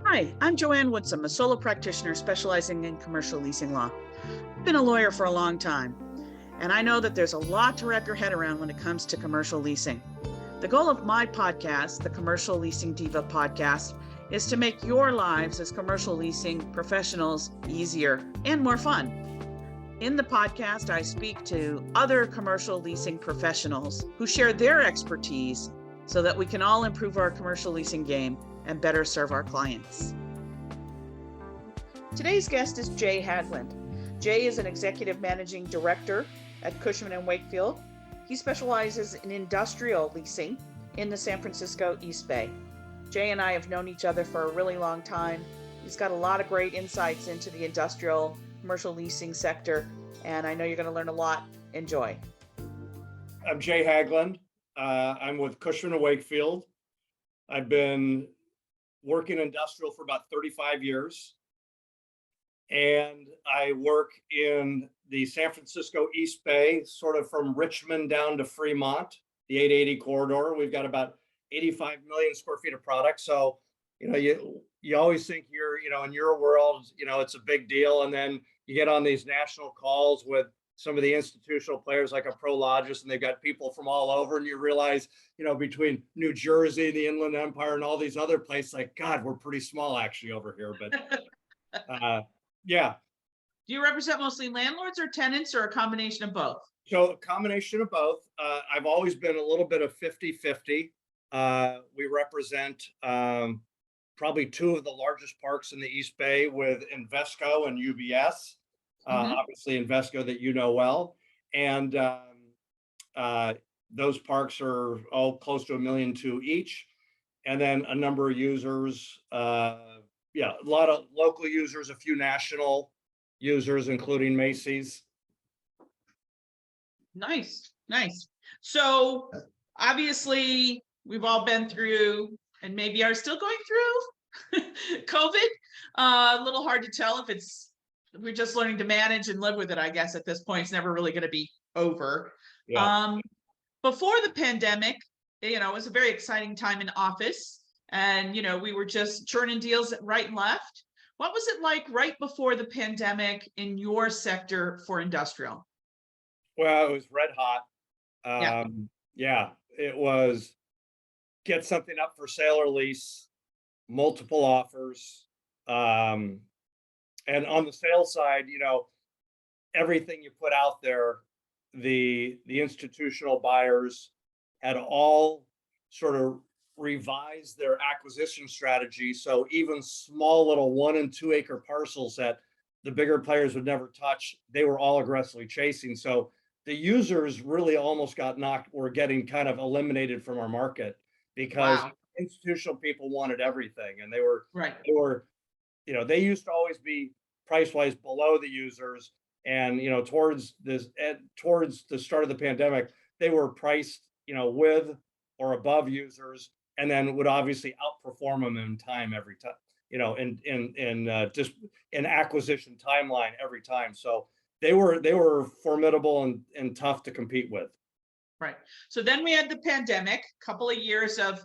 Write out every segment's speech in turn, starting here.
Hi, I'm Joanne Woodsum, a solo practitioner specializing in commercial leasing law. I've been a lawyer for a long time, and I know that there's a lot to wrap your head around when it comes to commercial leasing. The goal of my podcast, the Commercial Leasing Diva podcast, is to make your lives as commercial leasing professionals easier and more fun. In the podcast, I speak to other commercial leasing professionals who share their expertise so that we can all improve our commercial leasing game and better serve our clients. Today's guest is Jay Hagglund. Jay is an executive managing director at Cushman Wakefield. He specializes in industrial leasing in the San Francisco East Bay. Jay and I have known each other for a really long time. He's got a lot of great insights into the industrial commercial leasing sector, and I know you're going to learn a lot. Enjoy. I'm Jay Hagglund. I'm with Cushman Wakefield. I've been working industrial for about 35 years. And I work in the San Francisco East Bay, sort of from Richmond down to Fremont, the 880 corridor. We've got about 85 million square feet of product. So, you always think in your world, it's a big deal. And then you get on these national calls with some of the institutional players like a Prologis, and they've got people from all over, and you realize, between New Jersey, the Inland Empire, and all these other places, like, God, we're pretty small actually over here. But yeah. Do you represent mostly landlords or tenants, or a combination of both? So a combination of both. I've always been a little bit of 50-50. We represent probably two of the largest parks in the East Bay with Invesco and UBS. Obviously Invesco that you know well. And those parks are all close to 1.2 million each. And then a number of users, a lot of local users, a few national users, including Macy's. Nice. So obviously we've all been through, and maybe are still going through COVID. A little hard to tell if we're just learning to manage and live with it, I guess, at this point. It's never really going to be over. Yeah. Before the pandemic, it was a very exciting time in office, and we were just churning deals right and left. What was it like right before the pandemic in your sector for industrial? Well, it was red hot. It was get something up for sale or lease, multiple offers. And on the sales side, everything you put out there, the institutional buyers had all sort of revised their acquisition strategy. So even small little 1 and 2 acre parcels that the bigger players would never touch, they were all aggressively chasing. So the users really almost were getting kind of eliminated from our market because institutional people wanted everything, and they were they used to always be price-wise below the users, and towards the start of the pandemic, they were priced with or above users, and then would obviously outperform them in time every time, just in acquisition timeline every time. So they were formidable and tough to compete with. Right. So then we had the pandemic, couple of years of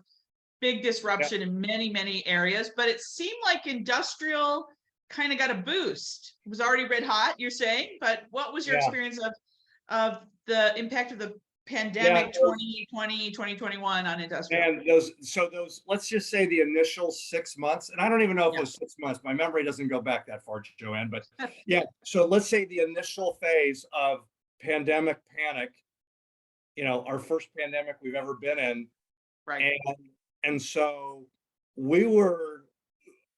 big disruption in many areas, but it seemed like industrial kind of got a boost. It was already red hot, you're saying, but what was your experience of the impact of the pandemic 2020, 2021 on industrial? And those, let's just say the initial 6 months, and I don't even know if it was 6 months. My memory doesn't go back that far, Joanne, but so let's say the initial phase of pandemic panic, our first pandemic we've ever been in. Right. And so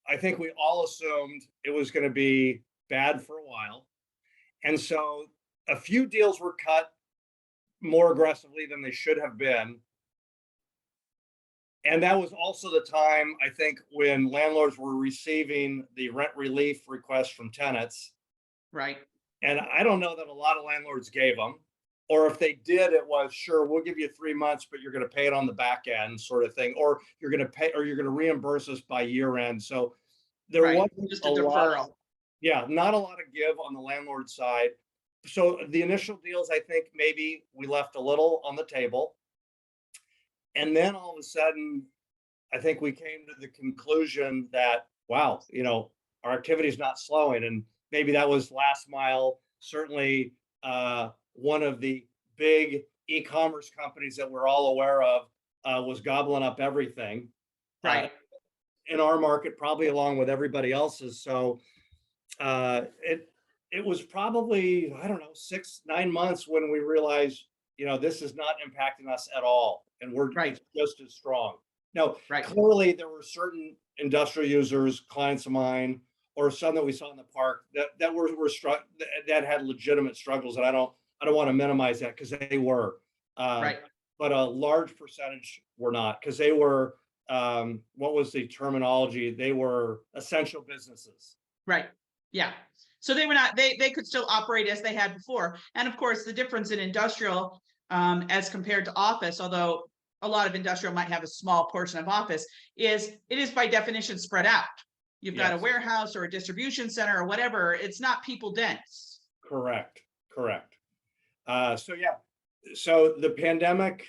I think we all assumed it was going to be bad for a while. And so a few deals were cut more aggressively than they should have been. And that was also the time, I think, when landlords were receiving the rent relief requests from tenants. Right. And I don't know that a lot of landlords gave them. Or if they did, it was, sure, we'll give you 3 months, but you're going to pay it on the back end, sort of thing. Or you're going to reimburse us by year end. So there wasn't just a deferral. Not a lot of give on the landlord side. so the initial deals, I think maybe we left a little on the table. And then all of a sudden, I think we came to the conclusion that, wow, our activity is not slowing. And maybe that was last mile. Certainly, one of the big e-commerce companies that we're all aware of was gobbling up everything. Right. In our market, probably along with everybody else's. So it was probably, I don't know, 6-9 months when we realized, this is not impacting us at all, and we're just as strong. Now, clearly there were certain industrial users, clients of mine, or some that we saw in the park that were that had legitimate struggles, and I don't want to minimize that, because they were, but a large percentage were not, because they were, what was the terminology? They were essential businesses. Right. Yeah. So they were not, they could still operate as they had before. And of course, the difference in industrial as compared to office, although a lot of industrial might have a small portion of office, is it is by definition spread out. You've got a warehouse or a distribution center or whatever. It's not people dense. Correct. So the pandemic,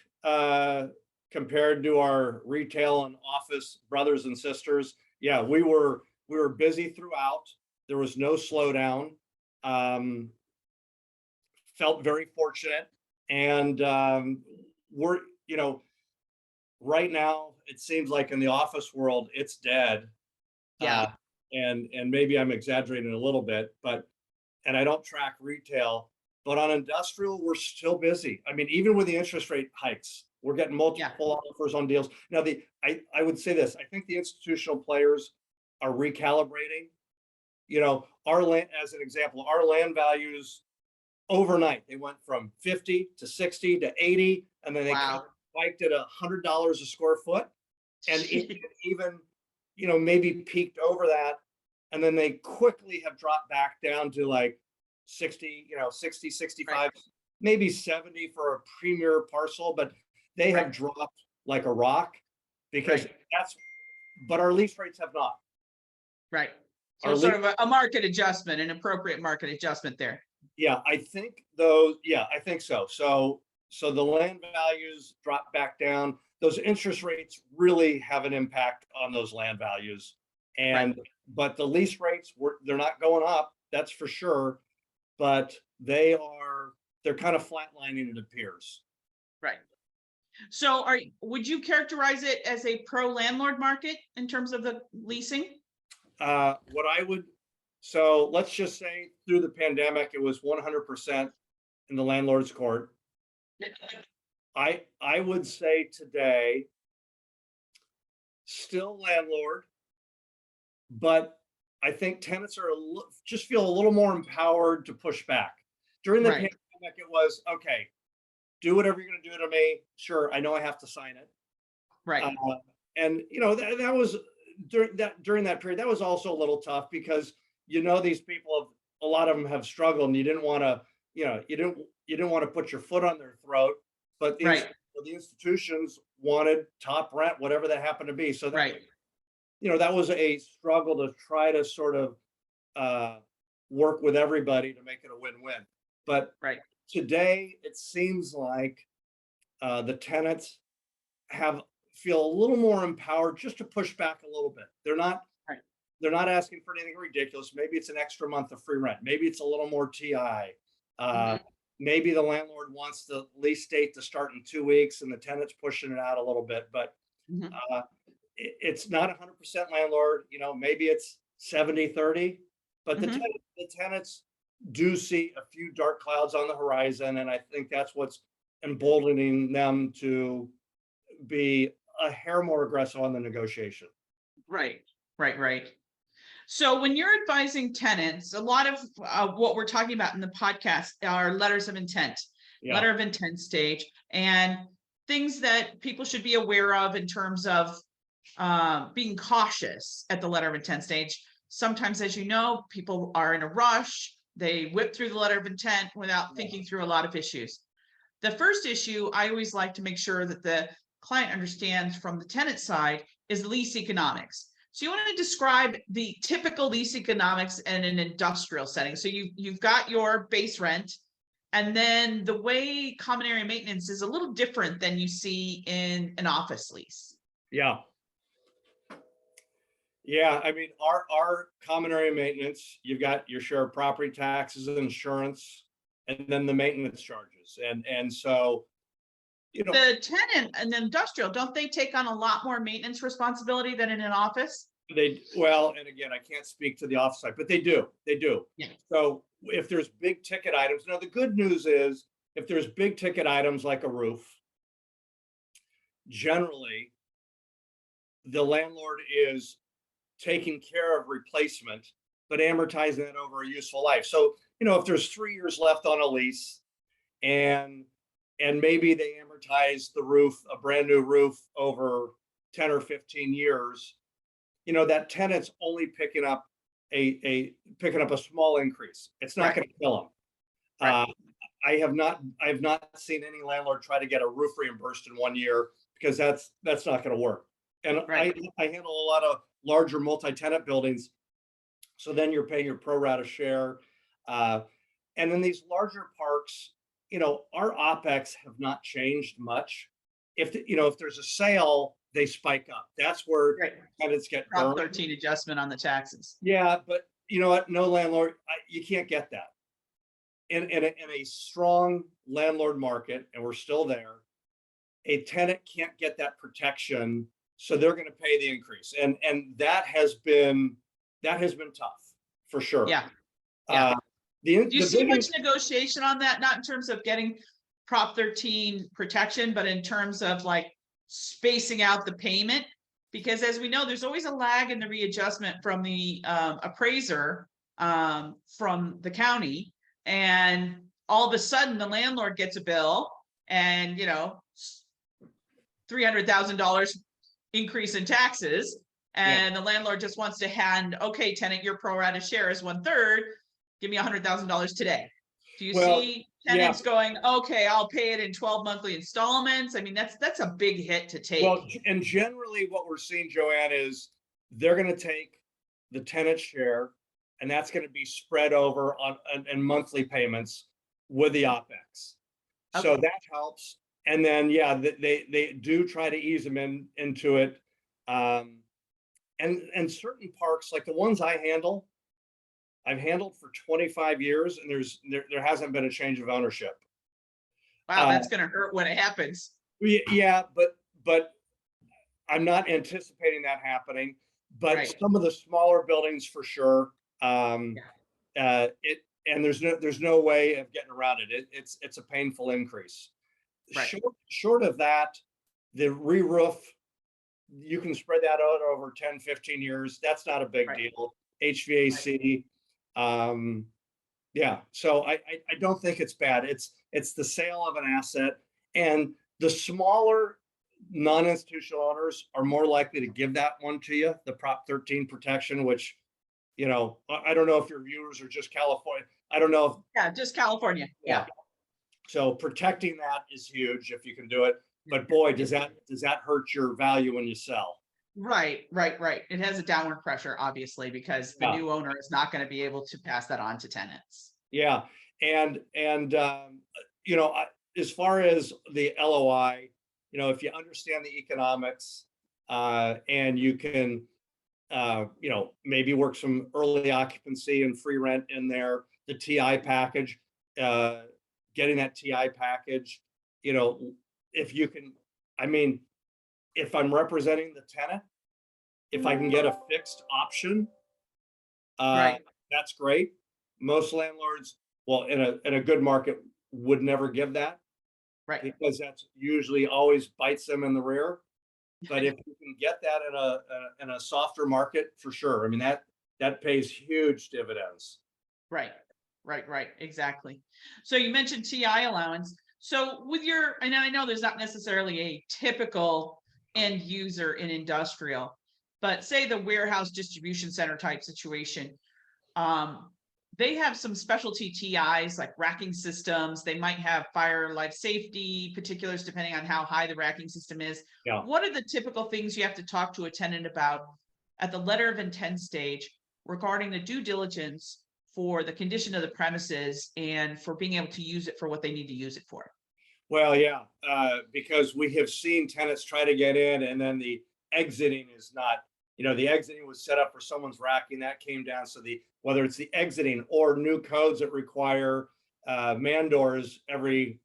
compared to our retail and office brothers and sisters, we were busy throughout. There was no slowdown. Felt very fortunate, and we're, right now it seems like in the office world it's dead. And maybe I'm exaggerating a little bit, and I don't track retail, but on industrial we're still busy. I mean, even with the interest rate hikes, we're getting multiple offers on deals. Now, I would say this: I think the institutional players are recalibrating. Our land, as an example, our land values overnight, they went from 50 to 60 to 80, and then they spiked at $100 a square foot, and even maybe peaked over that, and then they quickly have dropped back down to like 60, 60, 65, maybe 70 for a premier parcel, but they have dropped like a rock, because but our lease rates have not. Right. So sort of a market adjustment, an appropriate market adjustment there. Yeah, I think those, I think so. So the land values drop back down. Those interest rates really have an impact on those land values. But the lease rates, they're not going up, that's for sure. But they're kind of flatlining, it appears. Right. So would you characterize it as a pro-landlord market in terms of the leasing? So let's just say through the pandemic, it was 100% in the landlord's court. I would say today, still landlord, but I think tenants just feel a little more empowered to push back. During the pandemic, it was, okay, do whatever you're going to do to me. Sure, I know I have to sign it. Right. And that was during that period. That was also a little tough, because these people a lot of them have struggled, and you didn't want to you didn't want to put your foot on their throat, but the institutions wanted top rent, whatever that happened to be. So that that was a struggle to try to sort of work with everybody to make it a win-win. But today it seems like the tenants feel a little more empowered just to push back a little bit. They're not asking for anything ridiculous. Maybe it's an extra month of free rent. Maybe it's a little more TI. Maybe the landlord wants the lease date to start in 2 weeks and the tenant's pushing it out a little bit, but it's not 100% landlord. Maybe it's 70-30, but the tenants do see a few dark clouds on the horizon, and I think that's what's emboldening them to be a hair more aggressive on the negotiation. Right. So when you're advising tenants, a lot of what we're talking about in the podcast are letters of intent, letter of intent stage, and things that people should be aware of in terms of being cautious at the letter of intent stage. Sometimes, as you know, people are in a rush. They whip through the letter of intent without thinking through a lot of issues. The first issue I always like to make sure that the client understands from the tenant side is lease economics. So you want to describe the typical lease economics in an industrial setting. So you've got your base rent, and then the way common area maintenance is a little different than you see in an office lease. Yeah. Yeah, I mean, our common area maintenance, you've got your share of property taxes and insurance, and then the maintenance charges. And so, you know, The tenant and the industrial, don't they take on a lot more maintenance responsibility than in an office? well, and again, I can't speak to the office side, but they do. Yeah. So if there's big ticket items, now the good news is if there's big ticket items like a roof, generally the landlord is taking care of replacement, but amortizing it over a useful life. So, you know, if there's 3 years left on a lease and maybe they amortize the roof, a brand new roof, over 10 or 15 years, you know, that tenant's only picking up a small increase. It's not Right. going to kill them. Right. I have not seen any landlord try to get a roof reimbursed in 1 year, because that's not going to work. And Right. I handle a lot of larger multi-tenant buildings. So then you're paying your pro rata share. And in these larger parks, you know, our OpEx have not changed much. If there's a sale, they spike up. That's where Right. tenants get Prop burned. 13 adjustment on the taxes. Yeah, but you know what? No landlord, you can't get that. In a strong landlord market, and we're still there, a tenant can't get that protection, so they're going to pay the increase, and that has been tough for sure. Yeah. Yeah. Do you The see big much negotiation on that? Not in terms of getting Prop 13 protection, but in terms of like spacing out the payment? Because as we know, there's always a lag in the readjustment from the appraiser from the county, and all of a sudden the landlord gets a bill, and you know, $300,000 increase in taxes, and the landlord just wants to hand, okay, tenant, your pro rata share is 1/3. Give me $100,000 today. Do you see tenants going, okay, I'll pay it in 12 monthly installments? I mean, that's a big hit to take. Well, and generally what we're seeing, Joanne, is they're going to take the tenant share, and that's going to be spread over on monthly payments with the OpEx. So that helps. And then, yeah, they do try to ease them into it. And certain parks, like the ones I've handled for 25 years, and there hasn't been a change of ownership. Wow, that's going to hurt when it happens. Yeah, but I'm not anticipating that happening. But some of the smaller buildings, for sure, and there's no way of getting around it. It's a painful increase. Right. Short of that, the re-roof, you can spread that out over 10, 15 years. That's not a big deal. HVAC. Yeah. So I don't think it's bad. It's the sale of an asset, and the smaller non-institutional owners are more likely to give that one to you, the Prop 13 protection, which, you know, I don't know if your viewers are just California. I don't know if. Yeah, just California. Yeah. So protecting that is huge if you can do it. But boy, does that hurt your value when you sell. Right. It has a downward pressure, obviously, because the new owner is not going to be able to pass that on to tenants. Yeah. And you know, as far as the LOI, you know, if you understand the economics, and you can, you know, maybe work some early occupancy and free rent in there, the TI package, getting that TI package, you know, if you can, I mean, if I'm representing the tenant, if I can get a fixed option, that's great. Most landlords, well, in a good market, would never give that, because that's usually always bites them in the rear. But if you can get that in a softer market, for sure. I mean, that pays huge dividends. Right. Exactly. So you mentioned TI allowance. So with your, and I know there's not necessarily a typical end user in industrial, but say the warehouse distribution center type situation, they have some specialty TIs like racking systems. They might have fire, life safety particulars, depending on how high the racking system is. Yeah. What are the typical things you have to talk to a tenant about at the letter of intent stage regarding the due diligence for the condition of the premises and for being able to use it for what they need to use it for? Well, yeah, because we have seen tenants try to get in and then the exiting is not, the exiting was set up for someone's racking, that came down. So whether it's the exiting or new codes that require man doors every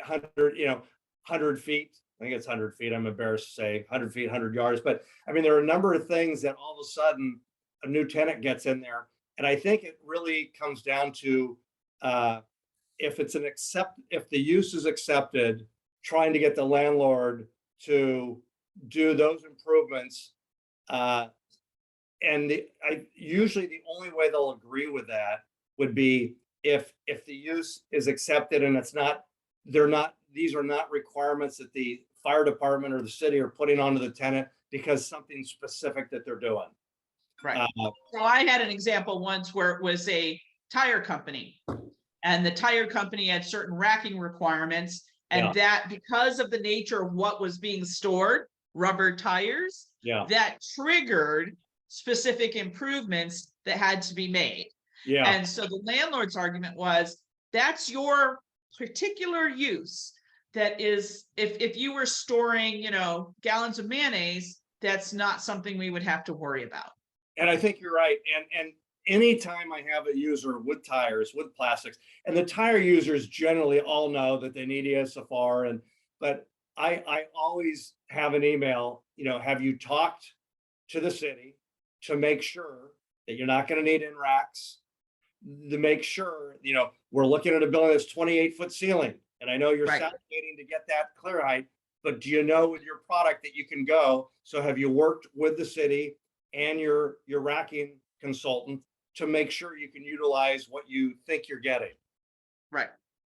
100 feet. I think it's 100 feet. I'm embarrassed to say 100 feet, 100 yards. But I mean, there are a number of things that all of a sudden a new tenant gets in there. And I think it really comes down to if the use is accepted, trying to get the landlord to do those improvements. Usually the only way they'll agree with that would be if the use is accepted and these are not requirements that the fire department or the city are putting onto the tenant because something specific that they're doing. Right. So I had an example once where it was a tire company, and the tire company had certain racking requirements, and that because of the nature of what was being stored, rubber tires, that triggered specific improvements that had to be made. And so the landlord's argument was, that's your particular use. That is, if you were storing, gallons of mayonnaise, that's not something we would have to worry about. And I think you're right. And anytime I have a user with tires, with plastics, and the tire users generally all know that they need ESFR, but I always have an email, have you talked to the city to make sure that you're not going to need in racks, to make sure, we're looking at a building that's 28-foot ceiling. And I know you're salivating to get that clear height, but do you know with your product that you can go? So have you worked with the city and your racking consultant to make sure you can utilize what you think you're getting? Right.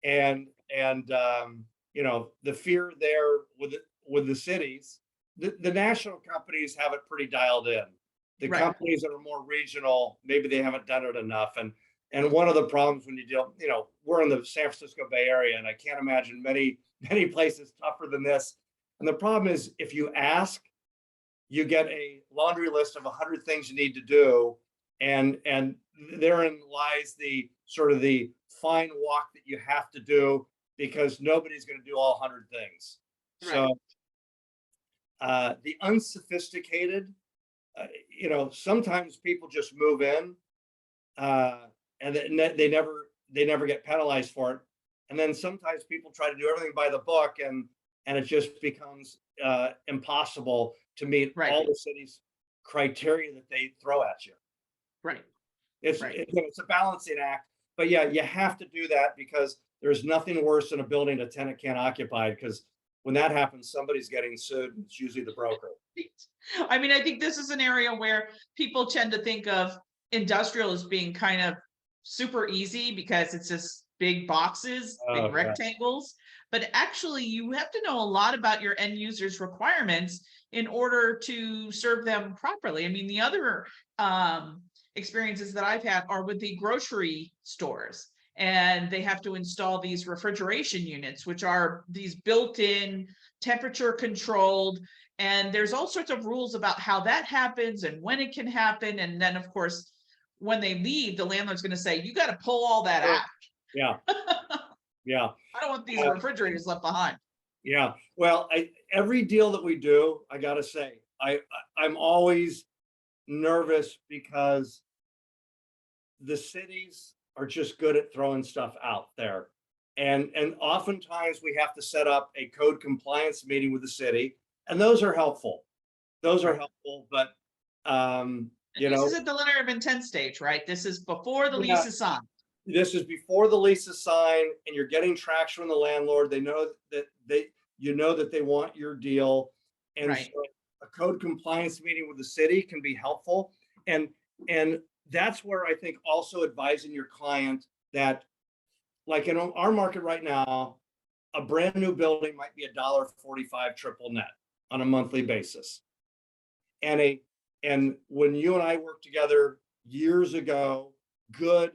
And the fear there with the cities, the national companies have it pretty dialed in. The companies that are more regional, maybe they haven't done it enough. And one of the problems when you deal, we're in the San Francisco Bay Area, and I can't imagine many places tougher than this. And the problem is, if you ask, you get a laundry list of 100 things you need to do, and therein lies the sort of the fine walk that you have to do, because nobody's going to do all 100 things. So the unsophisticated, sometimes people just move in. And they never get penalized for it. And then sometimes people try to do everything by the book, and it just becomes impossible to meet all the city's criteria that they throw at you. Right. It's a balancing act, but yeah, you have to do that, because there's nothing worse than a building a tenant can't occupy, because when that happens, somebody's getting sued. It's usually the broker. I mean, I think this is an area where people tend to think of industrial as being kind of super easy because it's just big boxes, big rectangles. But actually, you have to know a lot about your end users' requirements in order to serve them properly. I mean, the other experiences that I've had are with the grocery stores, and they have to install these refrigeration units, which are these built-in, temperature controlled. And there's all sorts of rules about how that happens and when it can happen. And then, of course, when they leave, the landlord's going to say, you got to pull all that out. Yeah. Yeah. I don't want these refrigerators left behind. Yeah. Well, every deal that we do, I got to say, I'm always nervous, because the cities are just good at throwing stuff out there. And oftentimes we have to set up a code compliance meeting with the city, and those are helpful. But this is at the letter of intent stage, right? This is before the lease is signed. This is before the lease is signed, and you're getting traction from the landlord. They know that they want your deal, and so a code compliance meeting with the city can be helpful. And that's where I think also advising your client that, like in our market right now, a brand new building might be $1.45 triple net on a monthly basis. And when you and I worked together years ago, good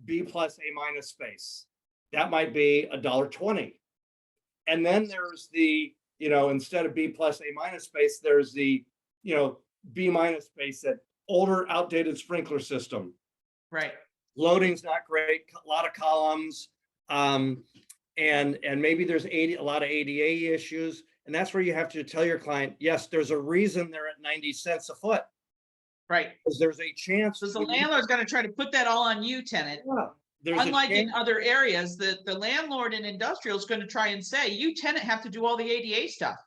B plus A minus space, that might be $1.20. And then there's the, instead of B plus A minus space, there's the, B minus space, that older, outdated sprinkler system. Right. Loading's not great, a lot of columns. And maybe there's a lot of ADA issues. And that's where you have to tell your client, yes, there's a reason they're at 90 cents a foot. Right. Because there's a chance. So the landlord's going to try to put that all on you, tenant. Yeah, unlike in other areas, the landlord in industrial is going to try and say, you tenant have to do all the ADA stuff.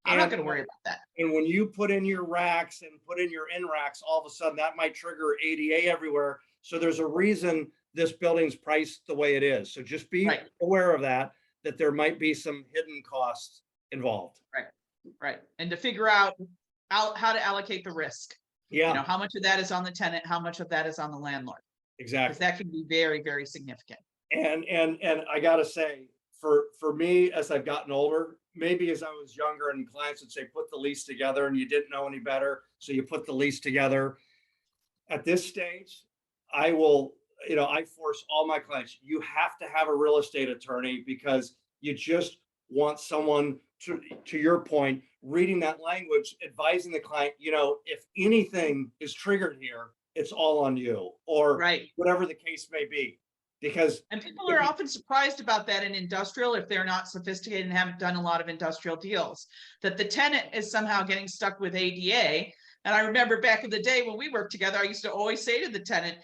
I'm not going to worry about that. And when you put in your racks and put in your in racks, all of a sudden that might trigger ADA everywhere. So there's a reason this building's priced the way it is. So just be aware of that there might be some hidden costs involved. Right. And to figure out how to allocate the risk. Yeah. You know, how much of that is on the tenant, how much of that is on the landlord. Exactly. Because that can be very, very significant. And I gotta say, for me, as I've gotten older, maybe as I was younger and clients would say, put the lease together, and you didn't know any better, so you put the lease together. At this stage, I will, I force all my clients, you have to have a real estate attorney, because you just want someone to your point, reading that language, advising the client, if anything is triggered here, it's all on you, or whatever the case may be. And people are often surprised about that in industrial, if they're not sophisticated and haven't done a lot of industrial deals, that the tenant is somehow getting stuck with ADA. And I remember back in the day when we worked together, I used to always say to the tenant,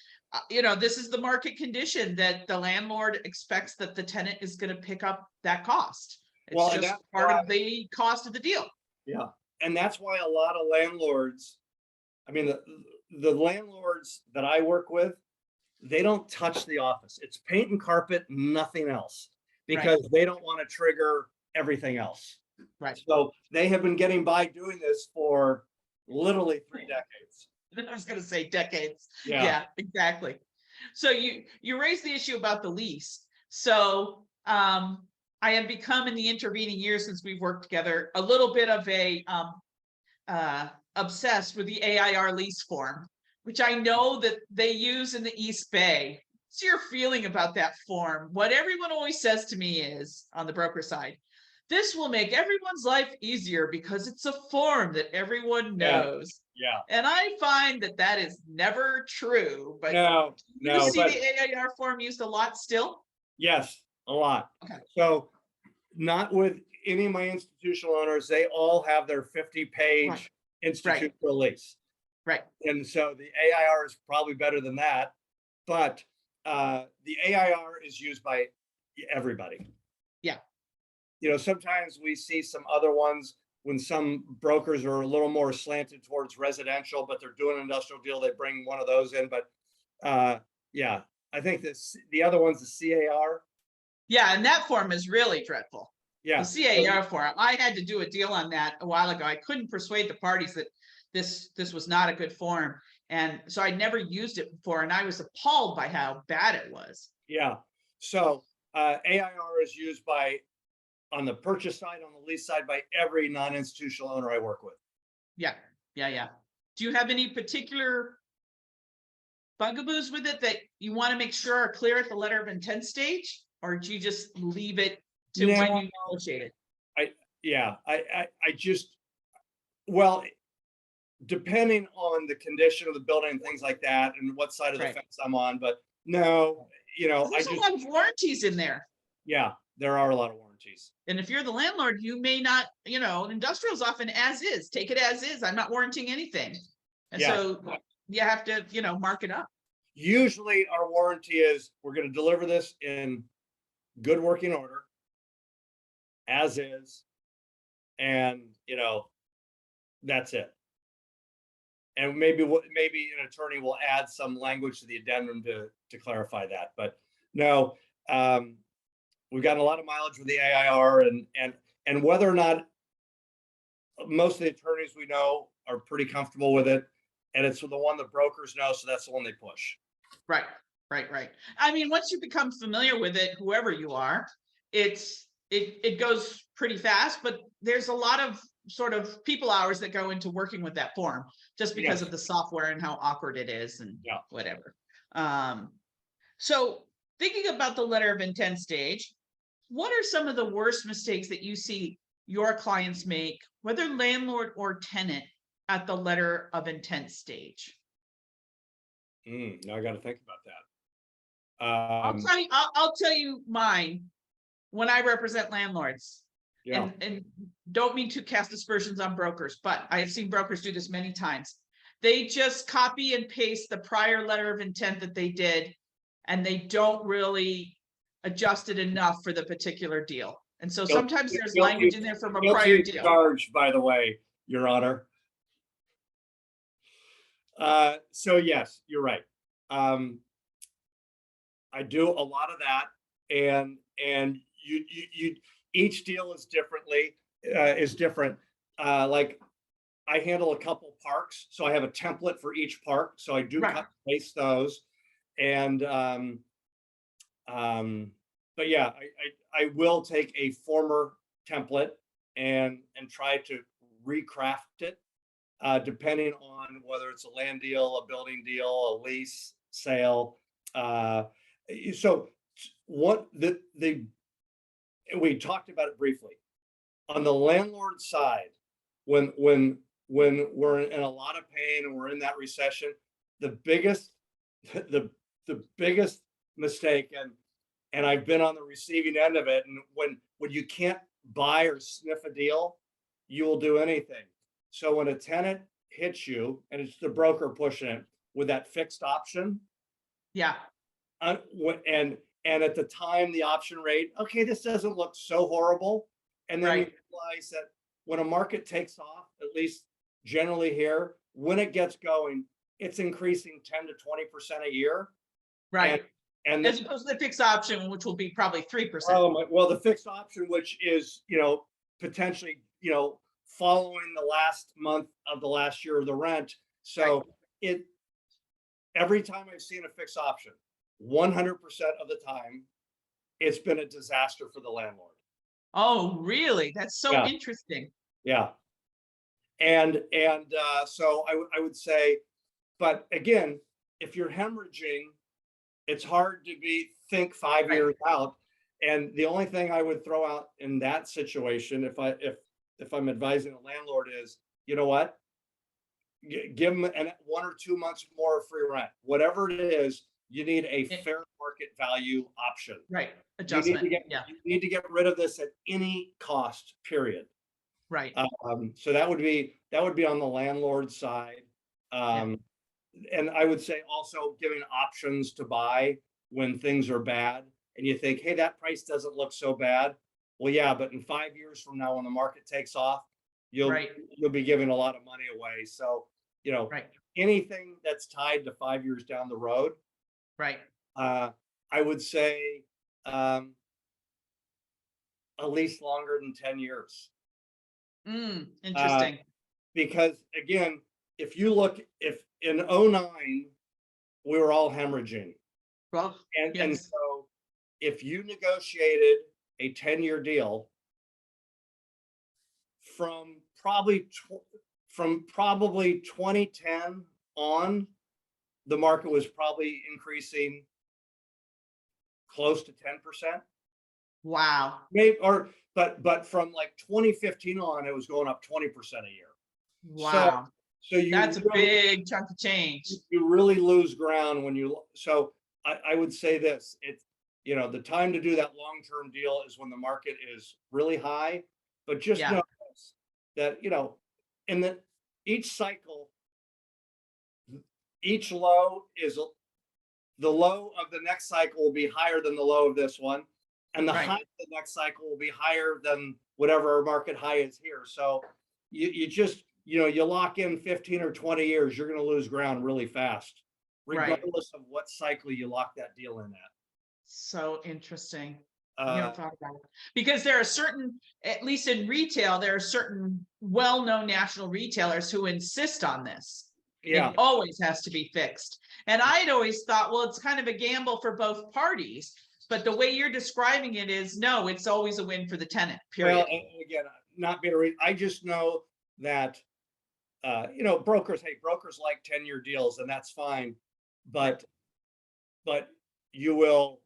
this is the market condition, that the landlord expects that the tenant is going to pick up that cost. It's just part of the cost of the deal. Yeah. And that's why a lot of landlords, the landlords that I work with, they don't touch the office. It's paint and carpet, nothing else, because they don't want to trigger everything else. Right. So they have been getting by doing this for literally 3 decades. I was going to say decades. Yeah, exactly. So you raised the issue about the lease. So I have become, in the intervening years since we've worked together, a little bit of a obsessed with the AIR lease form, which I know that they use in the East Bay. What's your feeling about that form? What everyone always says to me is, on the broker side, this will make everyone's life easier because it's a form that everyone knows. Yeah. And I find that is never true. But no, you see the AIR form used a lot still? Yes, a lot. Okay. So not with any of my institutional owners, they all have their 50-page institutional lease. Right. And so the AIR is probably better than that, but the AIR is used by everybody. Yeah. Sometimes we see some other ones when some brokers are a little more slanted towards residential, but they're doing an industrial deal, they bring one of those in. But I think the other one's the CAR. Yeah, and that form is really dreadful. Yeah. The CAR form. I had to do a deal on that a while ago. I couldn't persuade the parties that this was not a good form. And so I'd never used it before, and I was appalled by how bad it was. Yeah. So AIR is used on the purchase side, on the lease side, by every non-institutional owner I work with. Yeah. Do you have any particular bugaboos with it that you want to make sure are clear at the letter of intent stage, or do you just leave it to when you negotiate it? Depending on the condition of the building and things like that, and what side of the fence I'm on, but no, there's a lot of warranties in there. Yeah, there are a lot of warranties. And if you're the landlord, you may not, industrial is often as is. Take it as is. I'm not warranting anything. And so you have to, mark it up. Usually our warranty is, we're going to deliver this in good working order, as is, and that's it. And maybe an attorney will add some language to the addendum to clarify that. But no, we've gotten a lot of mileage with the AIR, and whether or not most of the attorneys we know are pretty comfortable with it, and it's the one the brokers know, so that's the one they push. Right. I mean, once you become familiar with it, whoever you are, it goes pretty fast, but there's a lot of sort of people hours that go into working with that form, just because of the software and how awkward it is and whatever. So thinking about the letter of intent stage, what are some of the worst mistakes that you see your clients make, whether landlord or tenant, at the letter of intent stage? Now I got to think about that. I'll tell you mine when I represent landlords. Yeah. And don't mean to cast aspersions on brokers, but I have seen brokers do this many times. They just copy and paste the prior letter of intent that they did, and they don't really adjust it enough for the particular deal. And so sometimes there's language in there from a prior deal. Charge, by the way, Your Honor. So yes, you're right. I do a lot of that, and you each deal is different. Like I handle a couple parks, so I have a template for each park. So I do cut and paste those, and but yeah, I will take a former template and try to recraft it, depending on whether it's a land deal, a building deal, a lease, sale. So what we talked about it briefly. On the landlord side, when we're in a lot of pain and we're in that recession, the biggest mistake, and I've been on the receiving end of it, and when you can't buy or sniff a deal, you will do anything. So when a tenant hits you and it's the broker pushing it with that fixed option, yeah, and at the time the option rate, okay, this doesn't look so horrible, and then you realize that when a market takes off, at least generally here, when it gets going, it's increasing 10 to 20% a year, right? And as opposed to the fixed option, which will be probably 3%. Well, the fixed option, which is potentially following the last month of the last year of the rent. So every time I've seen a fixed option, 100% of the time, it's been a disaster for the landlord. Oh, really? That's so interesting. Yeah. And so I would say, but again, if you're hemorrhaging, it's hard to think 5 years out. And the only thing I would throw out in that situation, if I'm advising a landlord, is, you know what, give them 1 or 2 months more free rent, whatever it is. You need a fair market value option. Right. Adjustment. You need to get rid of this at any cost, period. Right. So that would be on the landlord side. And I would say also giving options to buy when things are bad and you think, hey, that price doesn't look so bad. Well, yeah, but in 5 years from now, when the market takes off, you'll be giving a lot of money away. So, anything that's tied to 5 years down the road, I would say at least longer than 10 years. Interesting. Because again, if in 2009, we were all hemorrhaging. Well, and so if you negotiated a 10-year deal from probably 2010 on, the market was probably increasing close to 10%. Wow. Maybe, but from like 2015 on, it was going up 20% a year. Wow. So that's a big chunk of change. You really lose ground when you. So I would say this: it's the time to do that long-term deal is when the market is really high. But just know that in each cycle, each low is the low of the next cycle will be higher than the low of this one, and the high of the next cycle will be higher than whatever our market high is here. So you just you lock in 15 or 20 years, you're going to lose ground really fast, regardless of what cycle you lock that deal in at. So interesting. Thought about it. Because there are certain, at least in retail, there are certain well-known national retailers who insist on this. It always has to be fixed. And I'd always thought, well, it's kind of a gamble for both parties. But the way you're describing it is, no, it's always a win for the tenant, period. Well, and again, not being I just know that brokers like 10-year deals, and that's fine, but you will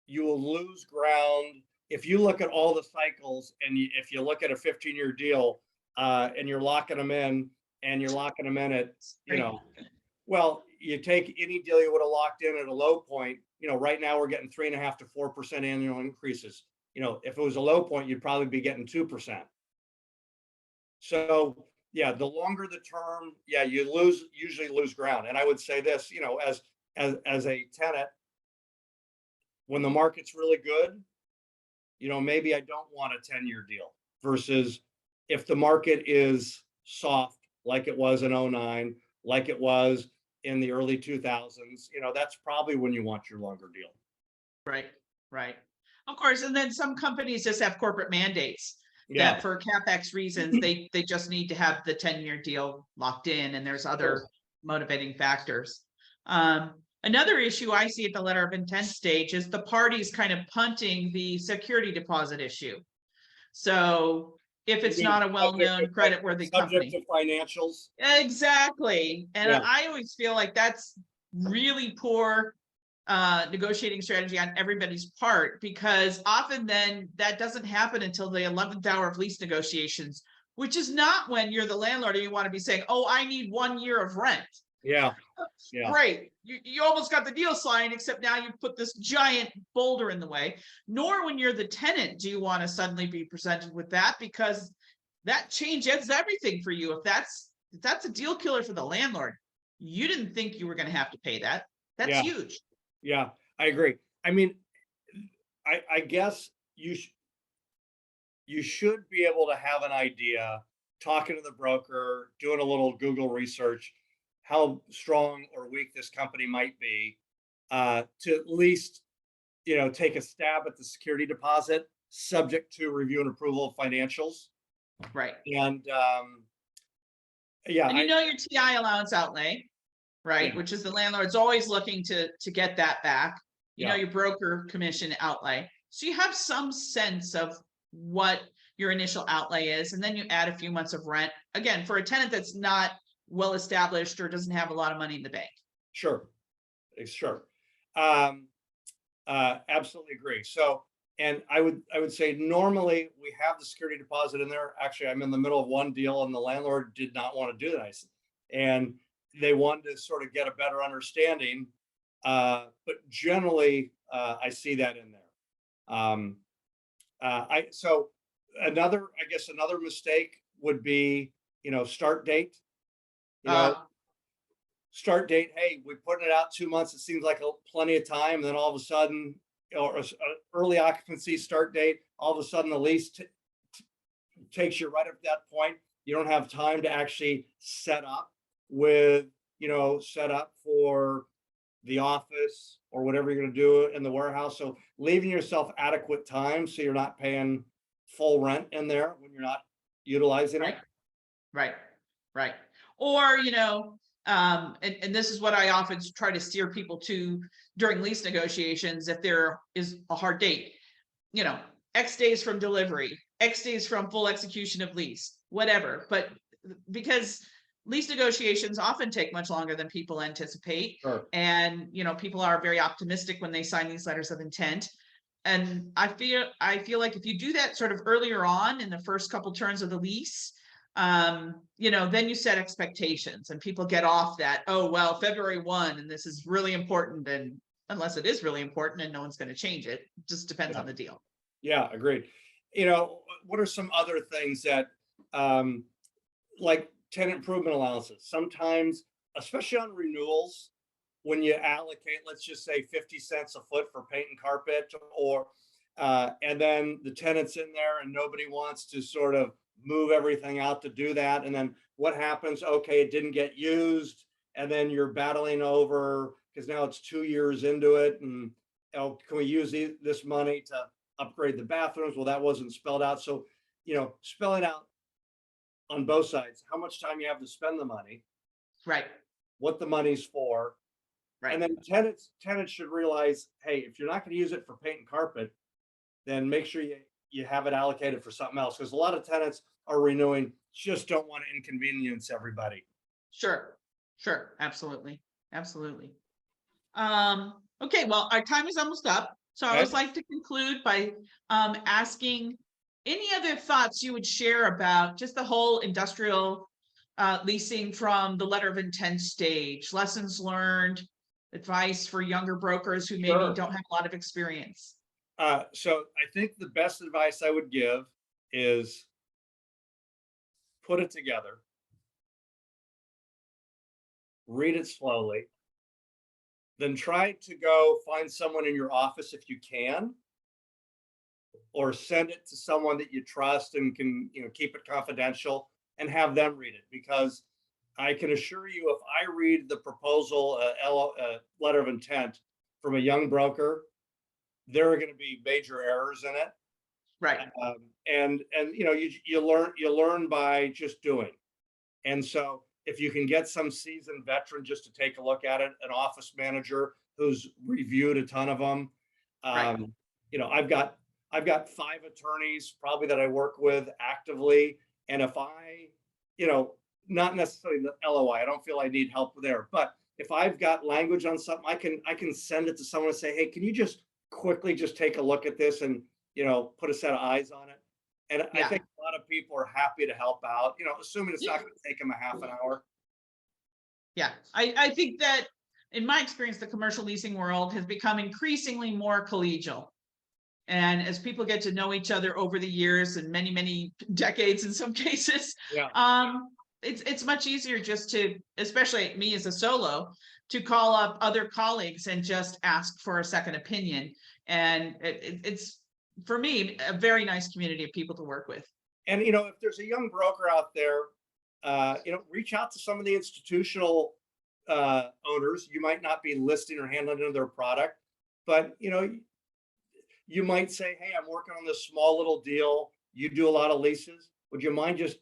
lose ground if you look at all the cycles, and if you look at a 15-year deal, and you're locking them in, and you're locking them in at, well, you take any deal you would have locked in at a low point, right now we're getting 3.5 to 4% annual increases. If it was a low point, you'd probably be getting 2%. So yeah, the longer the term, yeah, you usually lose ground. And I would say this, as a tenant, when the market's really good, maybe I don't want a 10-year deal versus if the market is soft, like it was in 09, like it was in the early 2000s, that's probably when you want your longer deal. Right, right. Of course, and then some companies just have corporate mandates that for CapEx reasons, they just need to have the 10-year deal locked in, and there's other motivating factors. Another issue I see at the letter of intent stage is the parties kind of punting the security deposit issue. So if it's not a well-known credit-worthy company. Subject to financials. Exactly. And I always feel like that's really poor negotiating strategy on everybody's part, because often then that doesn't happen until the 11th hour of lease negotiations, which is not when you're the landlord and you want to be saying, oh, I need 1 year of rent. Yeah. Great. You almost got the deal signed, except now you put this giant boulder in the way. Nor when you're the tenant do you want to suddenly be presented with that, because that changes everything for you. If that's a deal killer for the landlord, you didn't think you were going to have to pay that. That's huge. Yeah, I agree. I mean, I guess you should be able to have an idea, talking to the broker, doing a little Google research, how strong or weak this company might be, to at least, take a stab at the security deposit, subject to review and approval of financials. Right. And and your TI allowance outlay, right? Which is the landlord's always looking to get that back. You know your broker commission outlay. So you have some sense of what your initial outlay is, and then you add a few months of rent. Again, for a tenant that's not well established or doesn't have a lot of money in the bank. Sure. Absolutely agree. So, and I would say normally we have the security deposit in there. Actually, I'm in the middle of one deal and the landlord did not want to do that. And they wanted to sort of get a better understanding. But generally, I see that in there. So another mistake would be, start date. Start date. Hey, we put it out 2 months. It seems like plenty of time. And then all of a sudden, or early occupancy start date, all of a sudden the lease takes you right up to that point. You don't have time to actually set up for the office or whatever you're going to do in the warehouse. So leaving yourself adequate time so you're not paying full rent in there when you're not utilizing it. Right. Or, and this is what I often try to steer people to during lease negotiations. If there is a hard date, X days from delivery, X days from full execution of lease, whatever. But because lease negotiations often take much longer than people anticipate. Sure. And, people are very optimistic when they sign these letters of intent. And I feel like if you do that sort of earlier on in the first couple turns of the lease, then you set expectations and people get off that, oh, well, February 1, and this is really important. And unless it is really important and no one's going to change it, just depends on the deal. Yeah, agreed. What are some other things that, like tenant improvement allowances? Sometimes, especially on renewals, when you allocate, let's just say 50 cents a foot for paint and carpet, or, and then the tenant's in there and nobody wants to sort of move everything out to do that. And then what happens? Okay, it didn't get used. And then you're battling over, because now it's 2 years into it. And can we use this money to upgrade the bathrooms? Well, that wasn't spelled out. So, spelling out on both sides, how much time you have to spend the money. Right. What the money's for. Right. And then tenants should realize, hey, if you're not going to use it for paint and carpet, then make sure you have it allocated for something else. Because a lot of tenants are renewing, just don't want to inconvenience everybody. Sure. Absolutely. Okay, well, our time is almost up. So I always like to conclude by asking Any other thoughts you would share about just the whole industrial leasing from the letter of intent stage, lessons learned, advice for younger brokers who maybe Sure. don't have a lot of experience? So I think the best advice I would give is put it together, read it slowly, then try to go find someone in your office if you can, or send it to someone that you trust and can, keep it confidential and have them read it. Because I can assure you, if I read the proposal, letter of intent from a young broker, there are going to be major errors in it. Right. And you learn by just doing. And so if you can get some seasoned veteran just to take a look at it, an office manager who's reviewed a ton of them. Right. I've got 5 attorneys probably that I work with actively. And if I, not necessarily the LOI, I don't feel I need help there, but if I've got language on something, I can send it to someone and say, hey, can you just quickly just take a look at this and, put a set of eyes on it. And I think a lot of people are happy to help out, assuming it's not going to take them a half an hour. Yeah, I think that in my experience, the commercial leasing world has become increasingly more collegial. And as people get to know each other over the years and many, many decades in some cases, it's much easier just to, especially me as a solo, to call up other colleagues and just ask for a second opinion. And it's, for me, a very nice community of people to work with. And, if there's a young broker out there, reach out to some of the institutional owners. You might not be listing or handling their product, but, you might say, hey, I'm working on this small little deal. You do a lot of leases. Would you mind just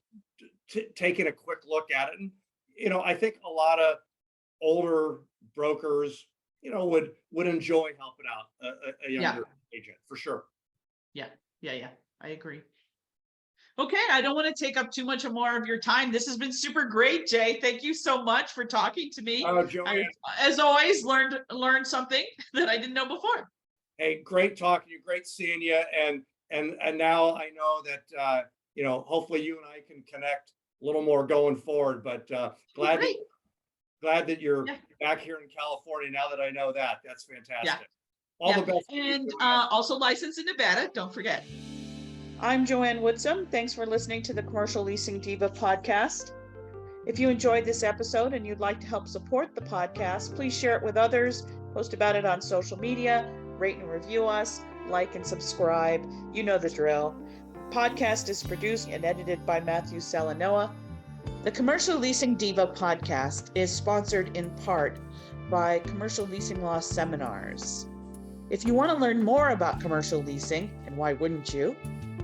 taking a quick look at it? And, I think a lot of older brokers, would enjoy helping out a younger agent for sure. Yeah, I agree. Okay, I don't want to take up too much more of your time. This has been super great, Jay. Thank you so much for talking to me. Oh, Joanne. As always, learned something that I didn't know before. Hey, great talking to you, great seeing you, and now I know that hopefully you and I can connect a little more going forward. But glad that you're back here in California. Now that I know that, that's fantastic. All the best. And also licensed in Nevada, don't forget. I'm Joanne Woodsum. Thanks for listening to the Commercial Leasing Diva podcast. If you enjoyed this episode and you'd like to help support the podcast, please share it with others, post about it on social media, rate and review us, like and subscribe. You know the drill. The podcast is produced and edited by Matthew Salanoa. The Commercial Leasing Diva podcast is sponsored in part by Commercial Leasing Law Seminars. If you want to learn more about commercial leasing, and why wouldn't you,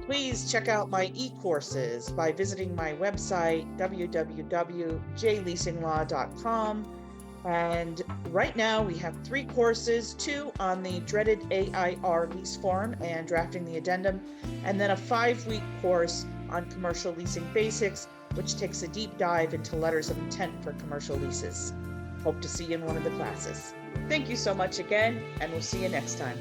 please check out my e-courses by visiting my website, www.jleasinglaw.com. And right now we have 3 courses, 2 on the dreaded AIR lease form and drafting the addendum, and then a 5-week course on commercial leasing basics, which takes a deep dive into letters of intent for commercial leases. Hope to see you in one of the classes. Thank you so much again, and we'll see you next time.